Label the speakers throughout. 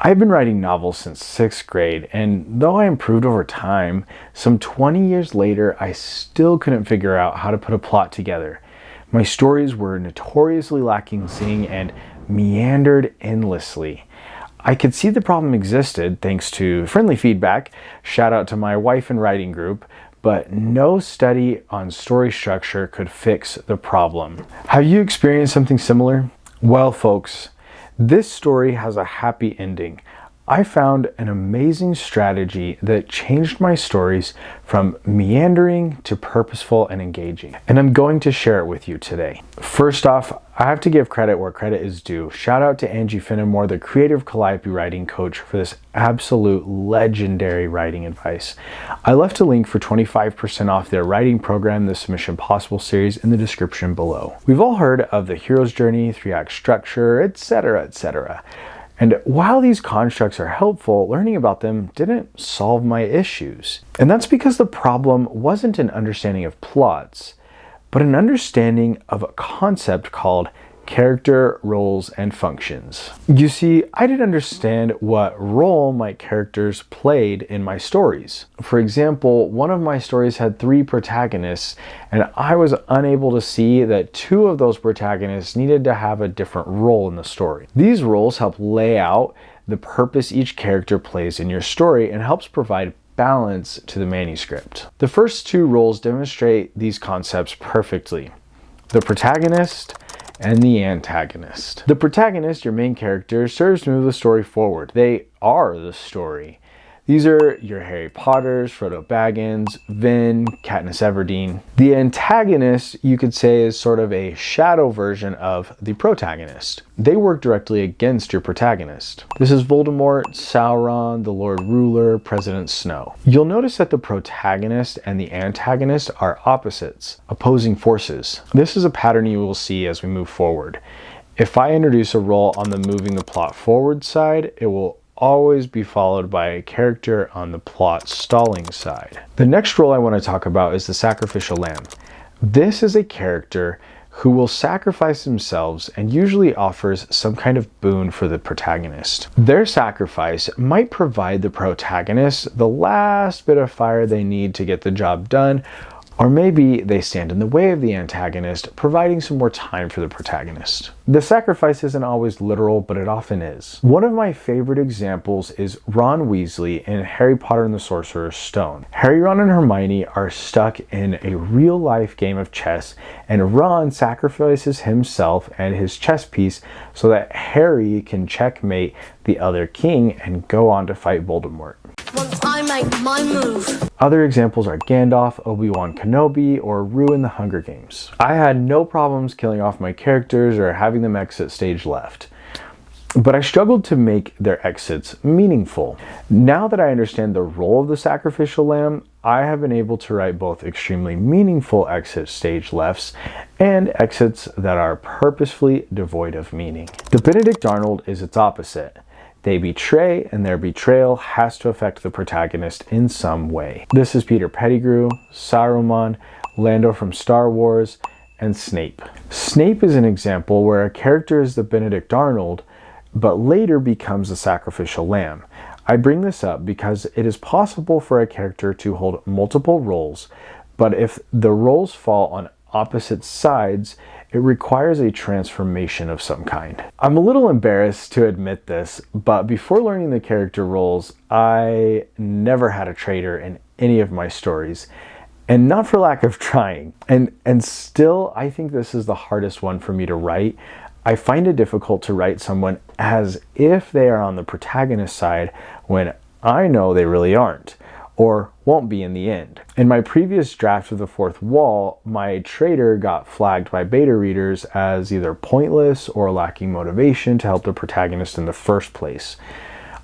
Speaker 1: I've been writing novels since 6th grade, and though I improved over time, some 20 years later, I still couldn't figure out how to put a plot together. My stories were notoriously lacking zing and meandered endlessly. I could see the problem existed thanks to friendly feedback, shout out to my wife and writing group, but no study on story structure could fix the problem. Have you experienced something similar? Well, folks, this story has a happy ending. I found an amazing strategy that changed my stories from meandering to purposeful and engaging, and I'm going to share it with you today. First off, I have to give credit where credit is due. Shout out to Angie Finnemore, the creative Calliope writing coach, for this absolute legendary writing advice. I left a link for 25% off their writing program, the Submission Possible series, in the description below. We've all heard of the hero's journey, 3-act structure, etc., etc. And while these constructs are helpful, learning about them didn't solve my issues. And that's because the problem wasn't an understanding of plots, but an understanding of a concept called character, roles, and functions. You see, I didn't understand what role my characters played in my stories. For example, one of my stories had 3 protagonists, and I was unable to see that 2 of those protagonists needed to have a different role in the story. These roles help lay out the purpose each character plays in your story and helps provide balance to the manuscript. The first 2 roles demonstrate these concepts perfectly: the protagonist and the antagonist. The protagonist, your main character, serves to move the story forward. They are the story. These are your Harry Potters, Frodo Baggins, Vin, Katniss Everdeen. The antagonist, you could say, is sort of a shadow version of the protagonist. They work directly against your protagonist. This is Voldemort, Sauron, the Lord Ruler, President Snow. You'll notice that the protagonist and the antagonist are opposites, opposing forces. This is a pattern you will see as we move forward. If I introduce a role on the moving the plot forward side, it will always be followed by a character on the plot stalling side. The next role I want to talk about is the sacrificial lamb. This is a character who will sacrifice themselves and usually offers some kind of boon for the protagonist. Their sacrifice might provide the protagonist the last bit of fire they need to get the job done, or maybe they stand in the way of the antagonist, providing some more time for the protagonist. The sacrifice isn't always literal, but it often is. One of my favorite examples is Ron Weasley in Harry Potter and the Sorcerer's Stone. Harry, Ron, and Hermione are stuck in a real-life game of chess, and Ron sacrifices himself and his chess piece so that Harry can checkmate the other king and go on to fight Voldemort.
Speaker 2: Once I make my move.
Speaker 1: Other examples are Gandalf, Obi-Wan Kenobi, or Rue in the Hunger Games. I had no problems killing off my characters or having them exit stage left, but I struggled to make their exits meaningful. Now that I understand the role of the sacrificial lamb, I have been able to write both extremely meaningful exit stage lefts and exits that are purposefully devoid of meaning. The Benedict Arnold is its opposite. They betray, and their betrayal has to affect the protagonist in some way. This is Peter Pettigrew, Saruman, Lando from Star Wars, and Snape. Snape is an example where a character is the Benedict Arnold, but later becomes the sacrificial lamb. I bring this up because it is possible for a character to hold multiple roles, but if the roles fall on opposite sides, it requires a transformation of some kind. I'm a little embarrassed to admit this, but before learning the character roles, I never had a traitor in any of my stories, and not for lack of trying. And still, I think this is the hardest one for me to write. I find it difficult to write someone as if they are on the protagonist side when I know they really aren't, or won't be in the end. In my previous draft of The Fourth Wall, my traitor got flagged by beta readers as either pointless or lacking motivation to help the protagonist in the first place.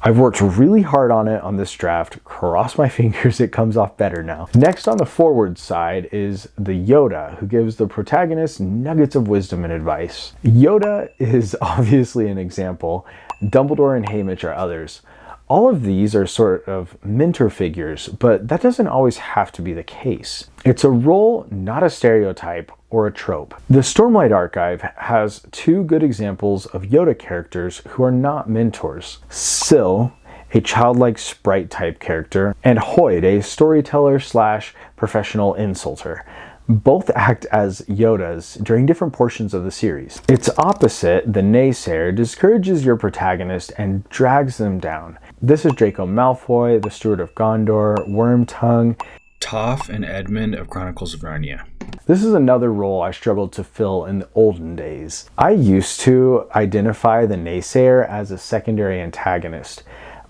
Speaker 1: I've worked really hard on it on this draft. Cross my fingers it comes off better now. Next on the forward side is the Yoda, who gives the protagonist nuggets of wisdom and advice. Yoda is obviously an example. Dumbledore and Haymitch are others. All of these are sort of mentor figures, but that doesn't always have to be the case. It's a role, not a stereotype or a trope. The Stormlight Archive has two good examples of Yoda characters who are not mentors. Syl, a childlike sprite type character, and Hoyd, a storyteller slash professional insulter. Both act as Yodas during different portions of the series. Its opposite, the naysayer, discourages your protagonist and drags them down. This is Draco Malfoy, the Steward of Gondor, Wormtongue, Toph, and Edmund of Chronicles of Narnia. This is another role I struggled to fill in the olden days. I used to identify the naysayer as a secondary antagonist,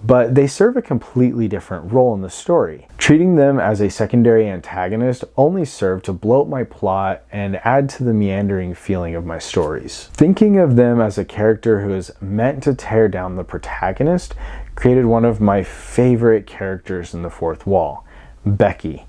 Speaker 1: but they serve a completely different role in the story. Treating them as a secondary antagonist only served to bloat my plot and add to the meandering feeling of my stories. Thinking of them as a character who is meant to tear down the protagonist created one of my favorite characters in the fourth wall, Becky.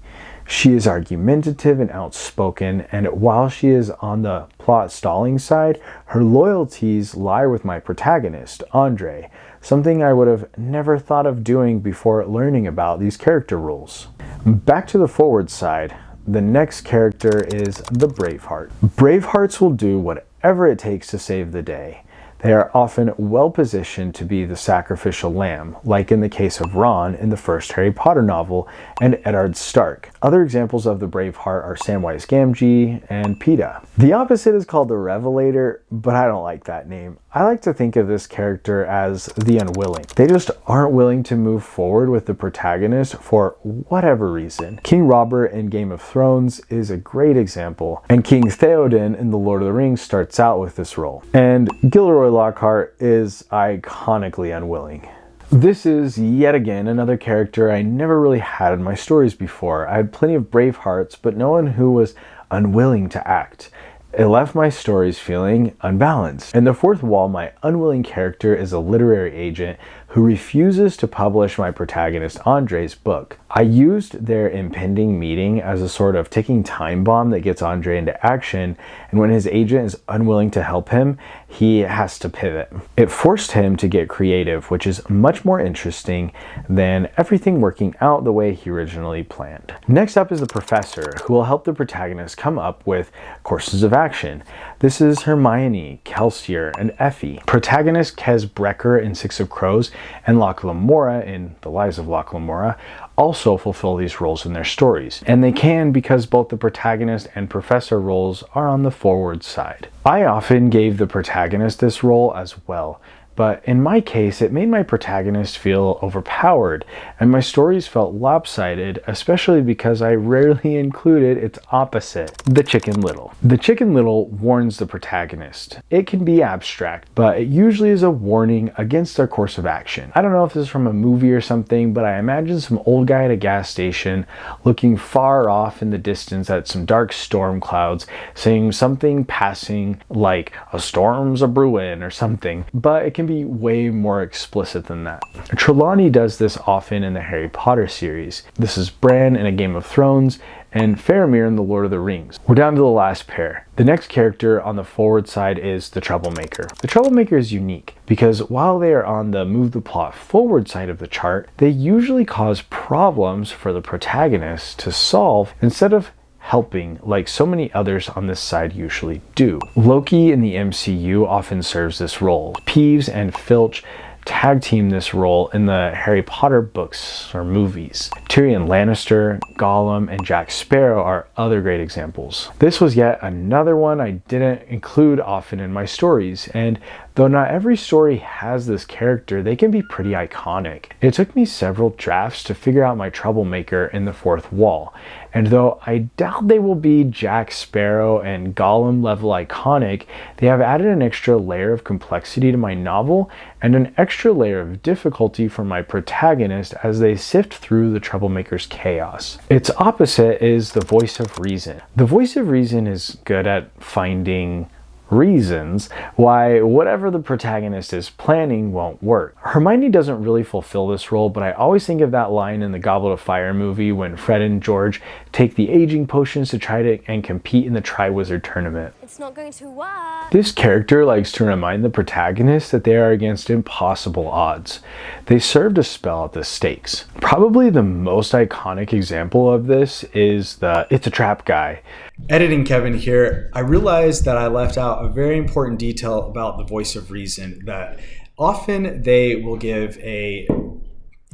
Speaker 1: She is argumentative and outspoken, and while she is on the plot stalling side, her loyalties lie with my protagonist, Andre, something I would have never thought of doing before learning about these character rules. Back to the forward side, the next character is the Braveheart. Bravehearts will do whatever it takes to save the day. They are often well positioned to be the sacrificial lamb, like in the case of Ron in the first Harry Potter novel and Eddard Stark. Other examples of the Braveheart are Samwise Gamgee and Peeta. The opposite is called the Revelator, but I don't like that name. I like to think of this character as the unwilling. They just aren't willing to move forward with the protagonist for whatever reason. King Robert in Game of Thrones is a great example, and King Theoden in The Lord of the Rings starts out with this role. And Gilderoy Lockhart is iconically unwilling. This is yet again another character I never really had in my stories before. I had plenty of Bravehearts, but no one who was unwilling to act. It left my stories feeling unbalanced. In the fourth wall, my unwilling character is a literary agent who refuses to publish my protagonist Andre's book. I used their impending meeting as a sort of ticking time bomb that gets Andre into action, and when his agent is unwilling to help him, he has to pivot. It forced him to get creative, which is much more interesting than everything working out the way he originally planned. Next up is the professor, who will help the protagonist come up with courses of action. This is Hermione, Kelsier, and Effie. Protagonist Kes Brecker in Six of Crows and Locke Lamora in The Lives of Locke Lamora also fulfill these roles in their stories. And they can because both the protagonist and professor roles are on the forward side. I often gave the protagonist this role as well, but in my case, it made my protagonist feel overpowered, and my stories felt lopsided, especially because I rarely included its opposite, the Chicken Little. The Chicken Little warns the protagonist. It can be abstract, but it usually is a warning against their course of action. I don't know if this is from a movie or something, but I imagine some old guy at a gas station looking far off in the distance at some dark storm clouds, saying something passing like, "A storm's a brewin'" or something, but it can be way more explicit than that. Trelawney does this often in the Harry Potter series. This is Bran in A Game of Thrones and Faramir in The Lord of the Rings. We're down to the last pair. The next character on the forward side is the Troublemaker. The Troublemaker is unique because while they are on the move the plot forward side of the chart, they usually cause problems for the protagonist to solve instead of helping like so many others on this side usually do. Loki in the MCU often serves this role. Peeves and Filch tag team this role in the Harry Potter books or movies. Tyrion Lannister, Gollum, and Jack Sparrow are other great examples. This was yet another one I didn't include often in my stories, and though not every story has this character, they can be pretty iconic. It took me several drafts to figure out my Troublemaker in the fourth wall, and though I doubt they will be Jack Sparrow and Gollum level iconic, they have added an extra layer of complexity to my novel and an extra layer of difficulty for my protagonist as they sift through the Troublemaker's chaos. Its opposite is the Voice of Reason. The Voice of Reason is good at finding reasons why whatever the protagonist is planning won't work. Hermione doesn't really fulfill this role, but I always think of that line in the Goblet of Fire movie when Fred and George take the aging potions to try to and compete in the Triwizard Tournament.
Speaker 2: It's not going to work.
Speaker 1: This character likes to remind the protagonist that they are against impossible odds. They serve to spell out the stakes. Probably the most iconic example of this is the "It's a Trap" guy.
Speaker 3: Editing Kevin here. I realized that I left out a very important detail about the voice of reason, that often they will give a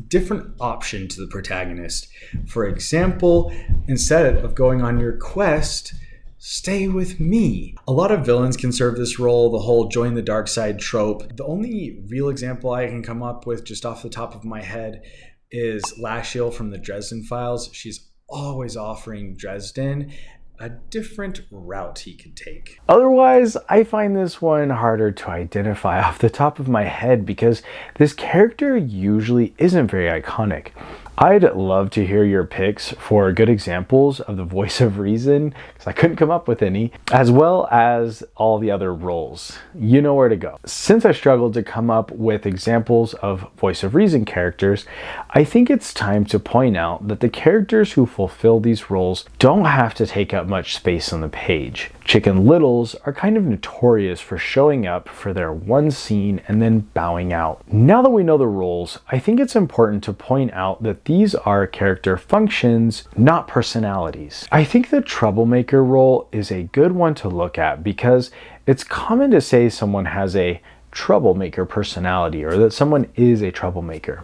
Speaker 3: different option to the protagonist. For example, instead of going on your quest, stay with me. A lot of villains can serve this role, the whole join the dark side trope. The only real example I can come up with just off the top of my head is Lashiel from the Dresden Files. She's always offering Dresden a different route he could take.
Speaker 1: Otherwise, I find this one harder to identify off the top of my head because this character usually isn't very iconic. I'd love to hear your picks for good examples of the voice of reason, because I couldn't come up with any, as well as all the other roles. You know where to go. Since I struggled to come up with examples of voice of reason characters, I think it's time to point out that the characters who fulfill these roles don't have to take up much space on the page. Chicken Littles are kind of notorious for showing up for their one scene and then bowing out. Now that we know the roles, I think it's important to point out that these are character functions, not personalities. I think the troublemaker role is a good one to look at because it's common to say someone has a troublemaker personality or that someone is a troublemaker.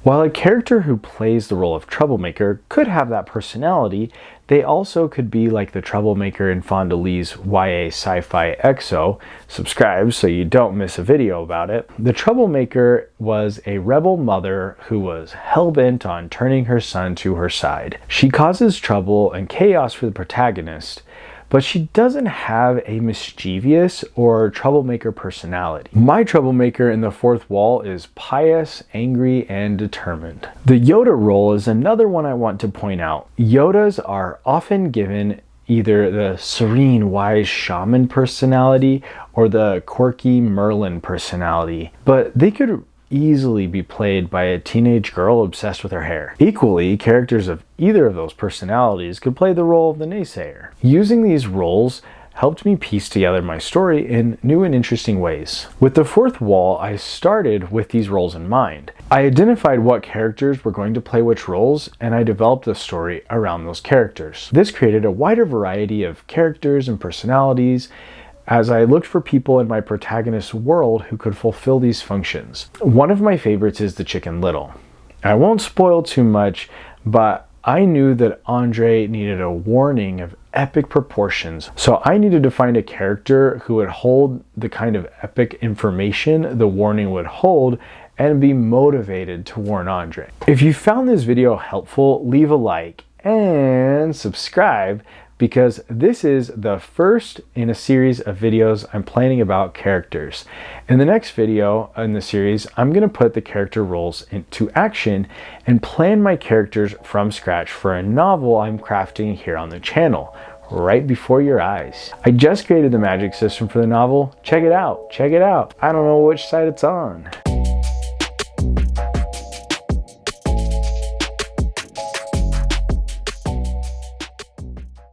Speaker 1: While a character who plays the role of troublemaker could have that personality, they also could be like the troublemaker in Fond du Lis's YA Sci-Fi EXO. Subscribe so you don't miss a video about it. The troublemaker was a rebel mother who was hell-bent on turning her son to her side. She causes trouble and chaos for the protagonist, but she doesn't have a mischievous or troublemaker personality. My troublemaker in the fourth wall is pious, angry, and determined. The Yoda role is another one I want to point out. Yodas are often given either the serene, wise shaman personality or the quirky Merlin personality, but they could easily be played by a teenage girl obsessed with her hair. Equally, characters of either of those personalities could play the role of the naysayer. Using these roles helped me piece together my story in new and interesting ways. With the fourth wall, I started with these roles in mind. I identified what characters were going to play which roles, and I developed a story around those characters. This created a wider variety of characters and personalities as I looked for people in my protagonist's world who could fulfill these functions. One of my favorites is the Chicken Little. I won't spoil too much, but I knew that Andre needed a warning of epic proportions, so I needed to find a character who would hold the kind of epic information the warning would hold and be motivated to warn Andre. If you found this video helpful, leave a like and subscribe, because this is the first in a series of videos I'm planning about characters. In the next video in the series, I'm going to put the character roles into action and plan my characters from scratch for a novel I'm crafting here on the channel, right before your eyes. I just created the magic system for the novel. Check it out. I don't know which side it's on.